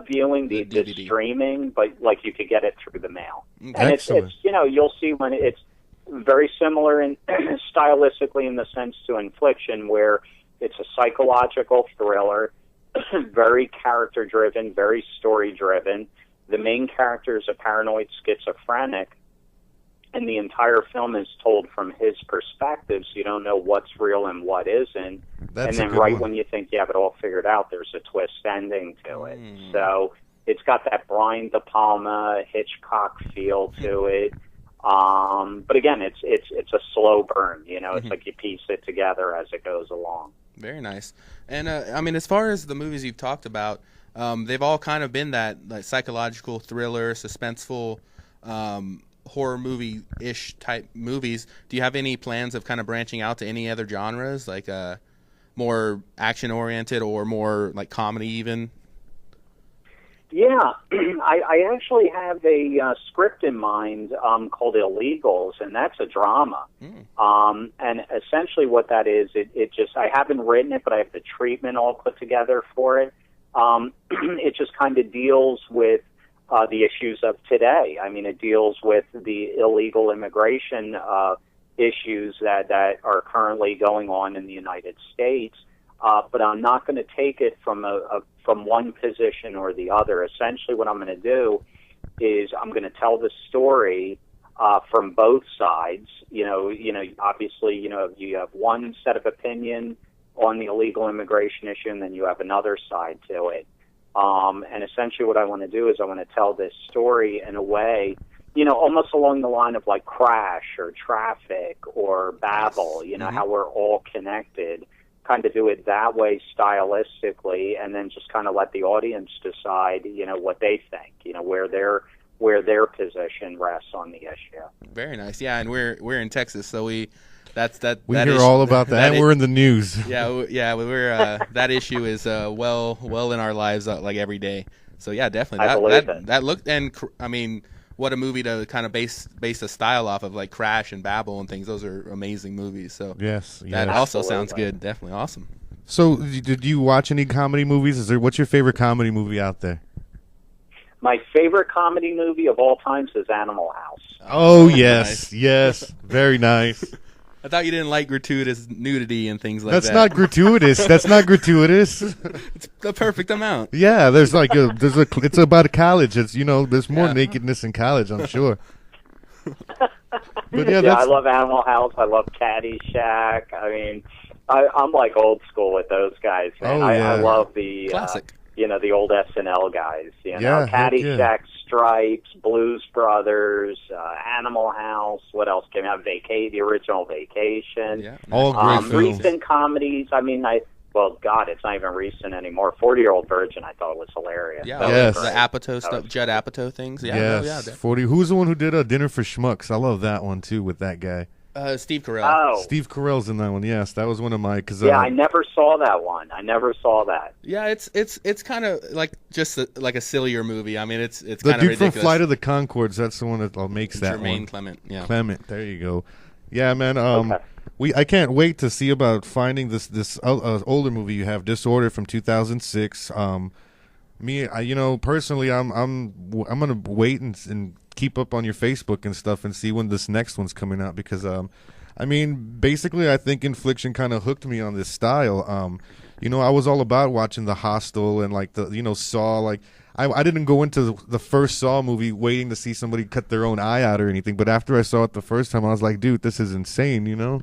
S3: viewing, the streaming, but you could get it through the mail. And it's you'll see when it's very similar in stylistically in the sense to Infliction, where it's a psychological thriller, very character-driven, very story-driven. The main character is a paranoid schizophrenic, and the entire film is told from his perspective, so you don't know what's real and what isn't. And then when you think you have it all figured out, there's a twist ending to it. So it's got that Brian De Palma, Hitchcock feel to it. But again, it's a slow burn. It's like you piece it together as it goes along.
S1: Very nice. And as far as the movies you've talked about, they've all kind of been that like psychological thriller, suspenseful, horror movie-ish type movies. Do you have any plans of kind of branching out to any other genres, like more action-oriented or more like comedy even?
S3: Yeah, I actually have a script in mind called Illegals, and that's a drama. And essentially what that is, I haven't written it, but I have the treatment all put together for it. It just kind of deals with the issues of today. I mean, it deals with the illegal immigration issues that are currently going on in the United States. But I'm not going to take it from one position or the other. Essentially, what I'm going to do is I'm going to tell the story from both sides. Obviously, you have one set of opinion on the illegal immigration issue, and then you have another side to it. And essentially, what I want to do is I want to tell this story in a way, almost along the line of like Crash or Traffic or Babel. How we're all connected. Kind of do it that way stylistically, and then just kind of let the audience decide, what they think, where their position rests on the issue.
S1: Very nice, yeah. And we're in Texas, so we hear
S2: all about that. And we're in the news.
S1: Yeah. We're that issue is well in our lives like every day. So yeah, definitely. That looked, and I mean, what a movie to kind of base a style off of, like Crash and Babel and things. Those are amazing movies. So
S2: yes,
S1: that also sounds good. Definitely awesome.
S2: So did you watch any comedy movies? What's your favorite comedy movie out there?
S3: My favorite comedy movie of all times is Animal House.
S2: Oh yes, nice. Yes, very nice.
S1: I thought you didn't like gratuitous nudity and things like
S2: that.
S1: That's
S2: not gratuitous. That's not gratuitous.
S1: It's the perfect amount.
S2: Yeah, it's about a college. It's there's more nakedness in college, I'm sure. But yeah,
S3: I love Animal House. I love Caddyshack. I mean, I'm like old school with those guys, man.
S2: Oh, yeah.
S3: I love the
S1: Classic.
S3: the old SNL guys.
S2: Yeah, heck yeah.
S3: Caddyshack, Stripes, Blues Brothers, Animal House. What else came out? The original Vacation.
S1: Yeah.
S2: All great films.
S3: Recent comedies. I mean, well, God, it's not even recent anymore. 40-Year-Old Virgin, I thought was hilarious.
S1: Yeah,
S3: That was
S2: Yes.
S1: the
S3: great.
S1: Apatow stuff, Judd Apatow things. Yeah,
S2: Yes,
S1: no, yeah.
S2: 40. Who's the one who did Dinner for Schmucks? I love that one too with that guy.
S1: Steve Carell.
S3: Oh,
S2: Steve Carell's in that one. Yes, that was one of my. Cause,
S3: yeah, I never saw that one. I never saw that.
S1: Yeah, it's kind of like just like a sillier movie. I mean, it's
S2: the
S1: kind of
S2: dude
S1: ridiculous.
S2: from Flight of the Conchords. That's the one that makes that
S1: Jermaine
S2: one.
S1: Clement. Yeah.
S2: Clement. There you go. Yeah, man.
S3: Okay.
S2: I can't wait to see about finding this older movie you have, Disorder from 2006. Personally, I'm gonna wait and keep up on your Facebook and stuff and see when this next one's coming out because basically I think Infliction kind of hooked me on this style. I was all about watching The Hostel and like the Saw. Like I didn't go into the first Saw movie waiting to see somebody cut their own eye out or anything, but after I saw it the first time, I was like, dude, this is insane,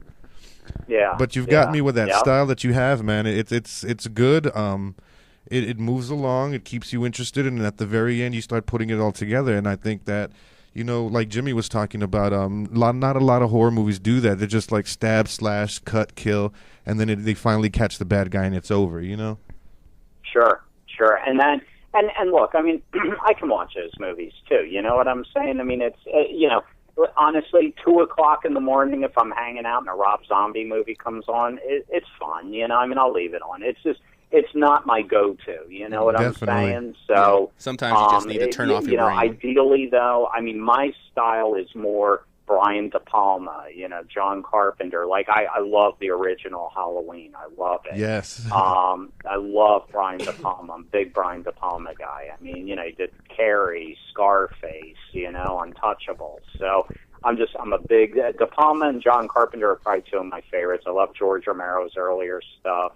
S3: Yeah.
S2: But you've got me with that style that you have, man. It's good. It moves along. It keeps you interested, and at the very end, you start putting it all together. And I think that, like Jimmy was talking about, not a lot of horror movies do that. They're just like stab, slash, cut, kill, and then they finally catch the bad guy, and it's over.
S3: Sure. And then, and look, I mean, I can watch those movies too. You know what I'm saying? I mean, it's honestly, 2:00 in the morning, if I'm hanging out and a Rob Zombie movie comes on, it's fun. I mean, I'll leave it on. It's just, it's not my go-to. You know what
S2: Definitely.
S3: I'm saying? So
S1: sometimes you just need to turn off your brain.
S3: Ideally, though, I mean, my style is more Brian De Palma. John Carpenter. Like I love the original Halloween. I love it.
S2: Yes.
S3: I love Brian De Palma. I'm a big Brian De Palma guy. I mean, he did Carrie, Scarface, Untouchable. So I'm a big De Palma and John Carpenter are probably two of my favorites. I love George Romero's earlier stuff.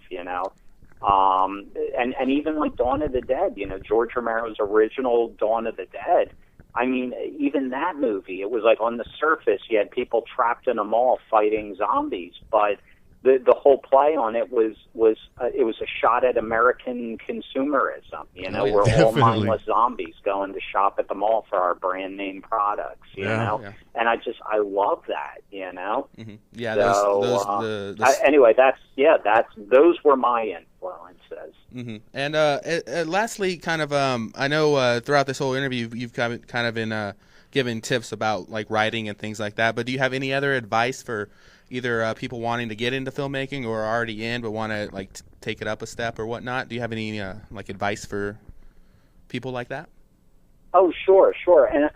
S3: And even like Dawn of the Dead. George Romero's original Dawn of the Dead. I mean, even that movie, it was like on the surface, you had people trapped in a mall fighting zombies, but the whole play on it was it was a shot at American consumerism. We're all mindless zombies going to shop at the mall for our brand name products. You know, and I love that.
S1: Mm-hmm. Yeah.
S3: So, anyway, those were my influences.
S1: Mm-hmm. And lastly, kind of, I know throughout this whole interview you've kind of been giving tips about like writing and things like that. But do you have any other advice for either people wanting to get into filmmaking or are already in but want to like take it up a step or whatnot? Do you have any like advice for people like that?
S3: Oh, sure. And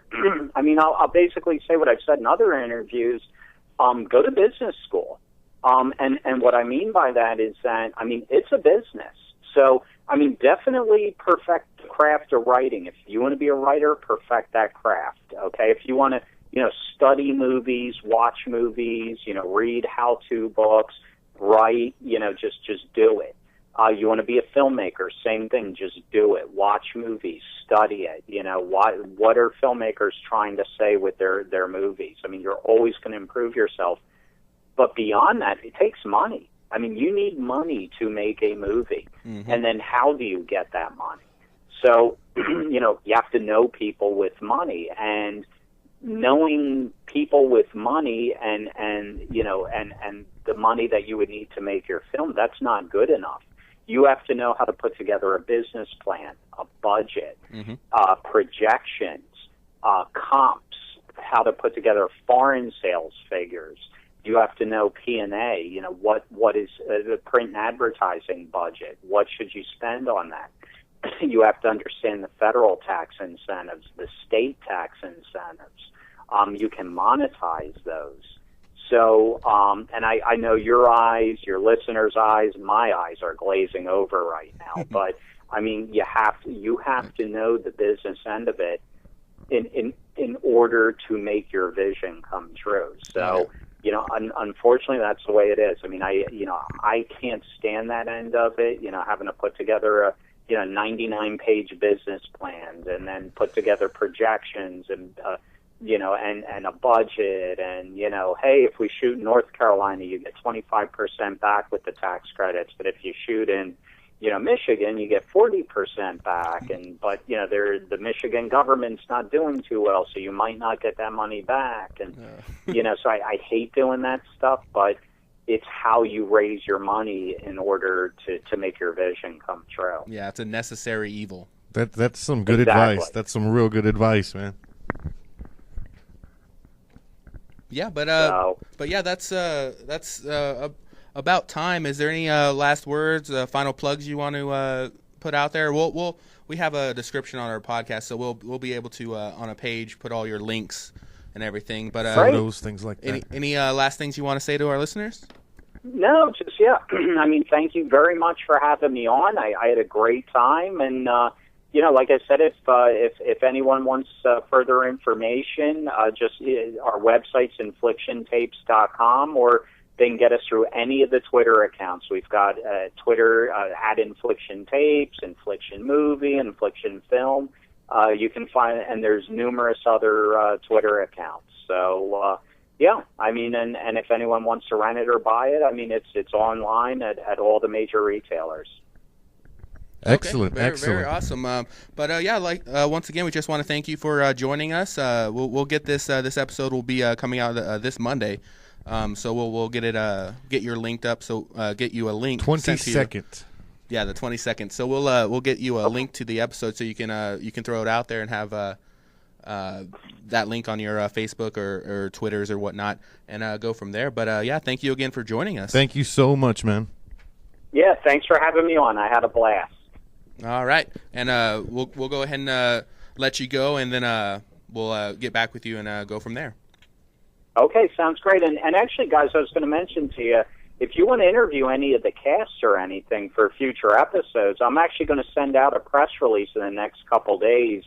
S3: I mean, I'll basically say what I've said in other interviews. Go to business school. And what I mean by that is that, I mean, it's a business. So, I mean, definitely perfect the craft of writing. If you want to be a writer, perfect that craft, okay? If you want to, study movies, watch movies, read how-to books, write, just do it. You want to be a filmmaker, same thing, just do it. Watch movies, study it. What are filmmakers trying to say with their movies? I mean, you're always going to improve yourself. But beyond that, it takes money. I mean, you need money to make a movie. Mm-hmm. And then how do you get that money? So, you have to know people with money. And knowing people with money and the money that you would need to make your film, that's not good enough. You have to know how to put together a business plan, a budget, mm-hmm. Projections, comps, how to put together foreign sales figures. You have to know P&A, what is the print and advertising budget? What should you spend on that? You have to understand the federal tax incentives, the state tax incentives. You can monetize those. So, and I know your eyes, your listeners' eyes, my eyes are glazing over right now. But I mean, you have to know the business end of it in order to make your vision come true. So. Unfortunately, that's the way it is. I mean, I can't stand that end of it. Having to put together a 99-page business plan and then put together projections and and a budget, and hey, if we shoot in North Carolina, you get 25% back with the tax credits, but if you shoot in Michigan, you get 40% back, but the Michigan government's not doing too well, so you might not get that money back, and so I hate doing that stuff, but it's how you raise your money in order to make your vision come true.
S1: Yeah, it's a necessary evil.
S2: That's some good advice. That's some real good advice, man.
S1: Yeah, but yeah, that's about time. Is there any last words, final plugs you want to put out there? We have a description on our podcast, so we'll be able to on a page put all your links and everything. But
S2: photos, things like that.
S1: Any last things you want to say to our listeners?
S3: No, just I mean, thank you very much for having me on. I had a great time, and like I said, if anyone wants further information, just our website's inflictiontapes.com, or they can get us through any of the Twitter accounts. We've got Twitter at Infliction Tapes, Infliction Movie, Infliction Film. You can find, and there's numerous other Twitter accounts. So, I mean, and if anyone wants to rent it or buy it, I mean, it's online at all the major retailers.
S2: Excellent,
S1: okay,
S2: excellent,
S1: very awesome. Once again, we just want to thank you for joining us. We'll get this episode will be coming out this Monday, so we'll get your linked up. So get you a link.
S2: 22nd.
S1: Yeah, the 22nd. So we'll get you a link to the episode so you can throw it out there and have that link on your Facebook or Twitters or whatnot, and go from there. But thank you again for joining us.
S2: Thank you so much, man.
S3: Yeah, thanks for having me on. I had a blast.
S1: All right, and we'll go ahead and let you go, and then we'll get back with you and go from there.
S3: Okay, sounds great. And actually, guys, I was going to mention to you, if you want to interview any of the casts or anything for future episodes, I'm actually going to send out a press release in the next couple days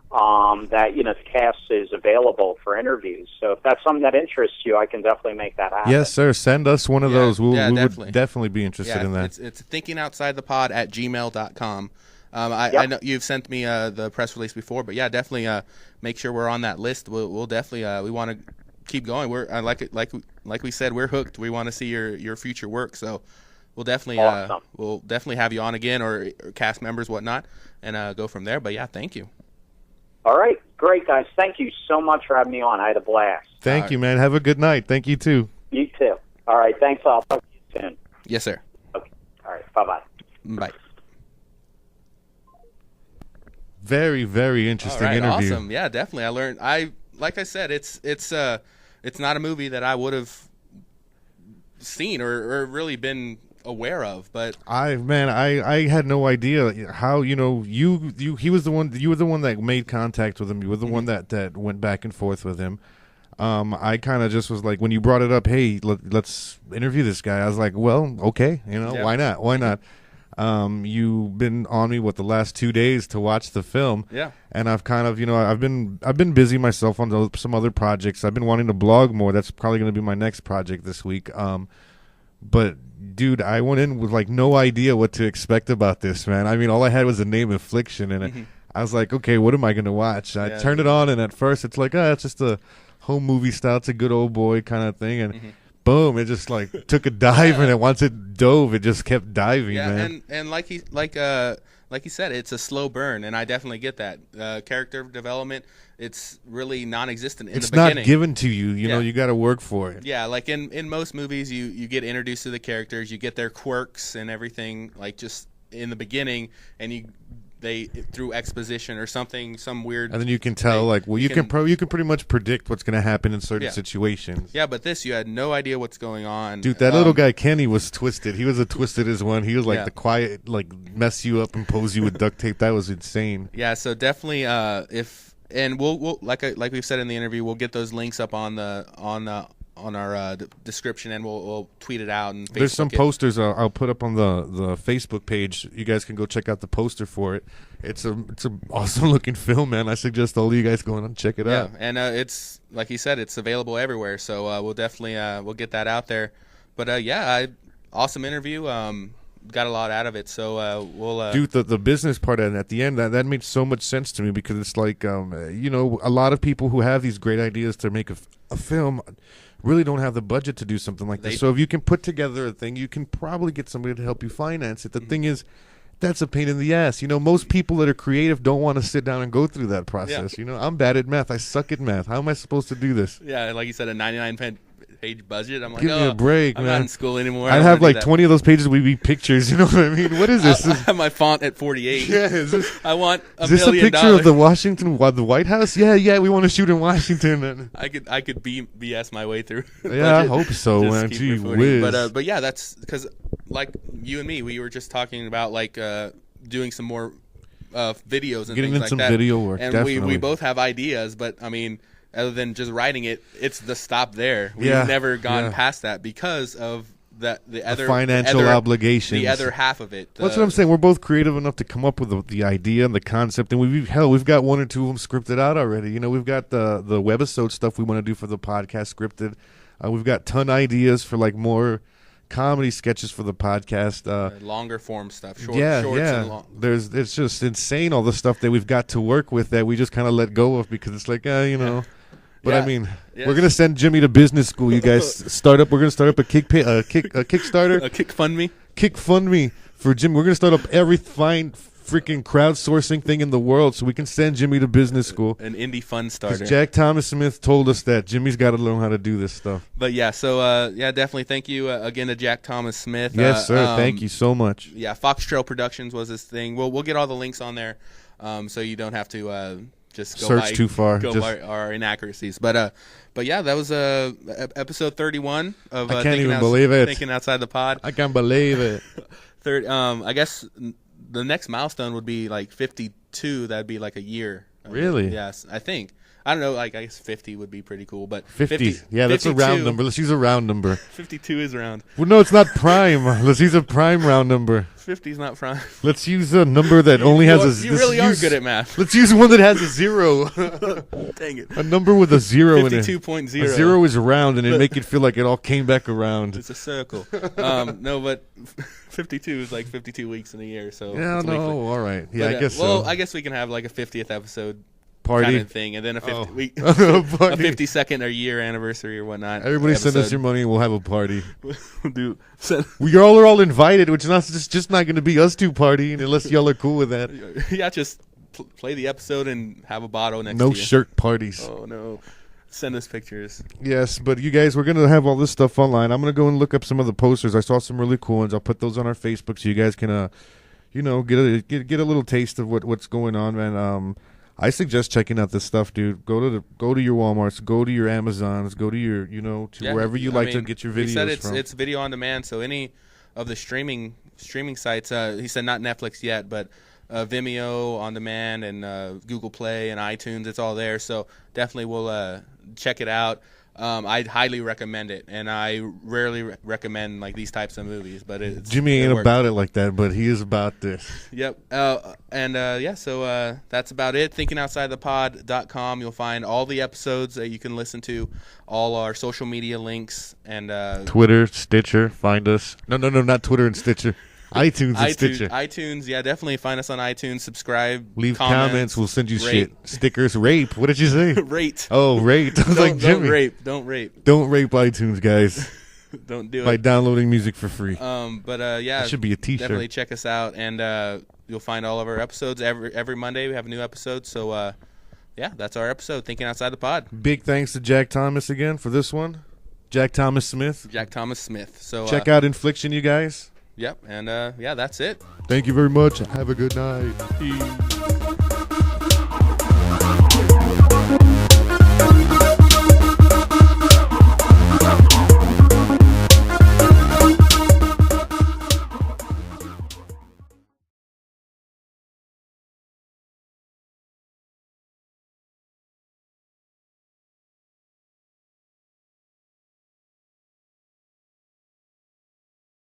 S3: that the cast is available for interviews. So if that's something that interests you, I can definitely make that happen.
S2: Yes, sir. Send us one of those. We
S1: definitely.
S2: would definitely be interested in that.
S1: It's thinkingoutsidethepod@gmail.com. I know you've sent me the press release before, but definitely make sure we're on that list. We'll definitely we want to keep going. We're like we said, we're hooked. We want to see your future work. So we'll definitely have you on again, or cast members, whatnot, and go from there. But thank you.
S3: All right, great, guys. Thank you so much for having me on. I had a blast.
S2: Thank you, man. Have a good night. Thank you, too.
S3: You too. All right, thanks. I'll talk to you soon.
S1: Yes, sir.
S3: Okay. All right, bye-bye.
S1: Bye.
S2: Very, very interesting interview.
S1: Awesome. Yeah, definitely. I learned. Like I said, it's not a movie that I would have seen or really been aware of, but I
S2: had no idea how he was the one. You were the one that made contact with him. You were the one that went back and forth with him. I kind of just was like, when you brought it up, hey, let's interview this guy. I was like, well, okay, why not? You've been on me the last 2 days to watch the film.
S1: Yeah.
S2: And I've kind of, I've been busy myself on some other projects. I've been wanting to blog more. That's probably going to be my next project this week. But dude, I went in with no idea what to expect about this, man. I mean, all I had was the name Infliction, and I was like, okay, what am I going to watch? I turned it on, and at first it's like, it's just a home movie style. It's a good old boy kind of thing, and boom, it just took a dive, and once it dove, it just kept diving, man.
S1: And like he said, it's a slow burn, and I definitely get that. Character development, it's really non-existent in the beginning. It's not
S2: given to you. You got to work for it.
S1: Yeah, like in most movies, you get introduced to the characters, you get their quirks and everything, just in the beginning, and they through exposition or something, some weird.
S2: And then you can tell, you can pretty much predict what's going to happen in certain situations.
S1: Yeah, but this, you had no idea what's going on.
S2: Dude, that little guy Kenny was twisted. He was as twisted as one. He was the quiet, mess you up and pose you with duct tape. That was insane.
S1: Yeah, so definitely, we'll like we've said in the interview, we'll get those links up on our description, and we'll tweet it out. And Facebook.
S2: There's some posters I'll put up on the Facebook page. You guys can go check out the poster for it. It's a awesome looking film, man. I suggest all of you guys go and check it out.
S1: And it's like you said, it's available everywhere. So we'll definitely we'll get that out there. But awesome interview. got a lot out of it. So we'll
S2: Dude, the business part at the end, that made so much sense to me, because it's like, you know, a lot of people who have these great ideas to make a film really don't have the budget to do something like this. So if you can put together a thing, you can probably get somebody to help you finance it. The thing is, that's a pain in the ass. You know, most people that are creative don't want to sit down and go through that process.
S1: Yeah.
S2: You know, I'm bad at math. I suck at math. How am I supposed to do this?
S1: Yeah, like you said, a 99-page budget. I'm like,
S2: Give me a break,
S1: I'm
S2: man.
S1: not in school anymore.
S2: I'd have like 20 of those pages would be pictures. You know what I mean? What is this?
S1: I have my font at 48.
S2: Yeah, is this,
S1: I want
S2: is this a
S1: $1
S2: picture of the White House? Yeah, we want to shoot in Washington.
S1: I could BS my way through.
S2: Yeah, I hope so,
S1: Just
S2: man.
S1: keep
S2: Gee
S1: recording.
S2: whiz.
S1: But yeah, that's because like you and me, we were just talking about like doing some more videos and
S2: Getting
S1: things
S2: in
S1: like
S2: some
S1: that.
S2: video work,
S1: and
S2: definitely.
S1: we both have ideas, but I mean, other than just writing it, it's the stop there. We've
S2: Yeah,
S1: never gone
S2: yeah.
S1: past that because of the other
S2: financial obligations.
S1: the other half of it.
S2: That's what I'm saying. We're both creative enough to come up with the idea and the concept, and we've got one or two of them scripted out already. You know, we've got the webisode stuff we want to do for the podcast scripted. We've got ton ideas for like more comedy sketches for the podcast.
S1: Longer form stuff, shorts and long.
S2: It's just insane, all the stuff that we've got to work with that we just kind of let go of because it's like, you know. But
S1: Yeah.
S2: I mean,
S1: Yes.
S2: we're gonna send Jimmy to business school. You guys We're gonna start up a Kickstarter,
S1: A Kickfundme.
S2: Kickfundme for Jimmy. We're gonna start up every fine freaking crowdsourcing thing in the world so we can send Jimmy to business school.
S1: An indie fun starter.
S2: Because Jack Thomas Smith told us that Jimmy's got to learn how to do this stuff.
S1: But yeah, so yeah, definitely thank you again to Jack Thomas Smith.
S2: Yes, sir. Thank you so much.
S1: Yeah, Fox Trail Productions was his thing. We'll get all the links on there, so you don't have to just go
S2: Search too far.
S1: Go by our inaccuracies. But yeah, that was episode 31 of
S2: I can't even believe it.
S1: Thinking Outside the Pod.
S2: I can't believe it.
S1: I guess the next milestone would be like 52. That'd be like a year.
S2: Really?
S1: Yes, I think. I don't know. Like I guess 50 would be pretty cool, but
S2: 50. Yeah, that's a
S1: 52
S2: round number. Let's use a round number.
S1: 52 is round.
S2: Well, no, it's not prime. Let's use a prime round number.
S1: 50 is not prime.
S2: Let's use a number that only has a.
S1: You really are good at math.
S2: Let's use one that has a 0.
S1: Dang it.
S2: A number with a 0 in it.
S1: 52.0.
S2: A 0 is round, and it make it feel like it all came back around.
S1: It's a circle. No, but 52 is like 52 weeks in a year. So
S2: Yeah,
S1: it's
S2: no,
S1: weekly.
S2: all right. Yeah,
S1: But,
S2: I guess so.
S1: Well, I guess we can have like a 50th episode
S2: Party.
S1: kind of thing, and then a 50
S2: Oh.
S1: a
S2: Party.
S1: 52nd or year anniversary or whatnot.
S2: Everybody send us
S1: episode.
S2: your money and we'll have a party.
S1: We'll do. Send,
S2: We all are all invited, which is just not going to be us two partying unless y'all are cool with that.
S1: yeah, just play the episode and have a bottle next
S2: No
S1: to you.
S2: shirt parties.
S1: Oh no. Send us pictures.
S2: Yes, but you guys, we're going to have all this stuff online. I'm going to go and look up some of the posters. I saw some really cool ones. I'll put those on our Facebook so you guys can, get a little taste of what's going on, man. I suggest checking out this stuff, dude. Go to your Walmarts, go to your Amazons, go to your,
S1: Yeah,
S2: wherever you to get your videos
S1: he said
S2: from.
S1: it's video on demand, so any of the streaming sites. He said not Netflix yet, but Vimeo on demand and Google Play and iTunes. It's all there, so definitely we'll check it out. I'd highly recommend it, and I rarely recommend like these types of movies. But
S2: Jimmy ain't
S1: works.
S2: about it like that, but he is about this.
S1: Yep. So that's about it. ThinkingOutsideThePod.com. You'll find all the episodes that you can listen to, all our social media links, and
S2: Twitter, Stitcher, find us. No, not Twitter and Stitcher. iTunes and Stitcher.
S1: iTunes, yeah, definitely find us on iTunes. Subscribe,
S2: Leave comments. We'll send you
S1: rate.
S2: shit. Stickers. Rape. What did you say?
S1: Rate.
S2: Oh, rate. I was like,
S1: Don't
S2: Jimmy.
S1: rape. Don't rape.
S2: Don't rape iTunes, guys.
S1: Don't do
S2: By
S1: it.
S2: downloading music for free.
S1: But yeah,
S2: That should be a t-shirt.
S1: Definitely check us out, and you'll find all of our episodes every Monday. We have a new episode, so yeah, that's our episode. Thinking Outside the Pod.
S2: Big thanks to Jack Thomas again for this one. Jack Thomas Smith.
S1: Jack Thomas Smith. So
S2: Check out Infliction, you guys.
S1: Yep, and yeah, that's it.
S2: Thank you very much. Have a good night.
S1: Peace.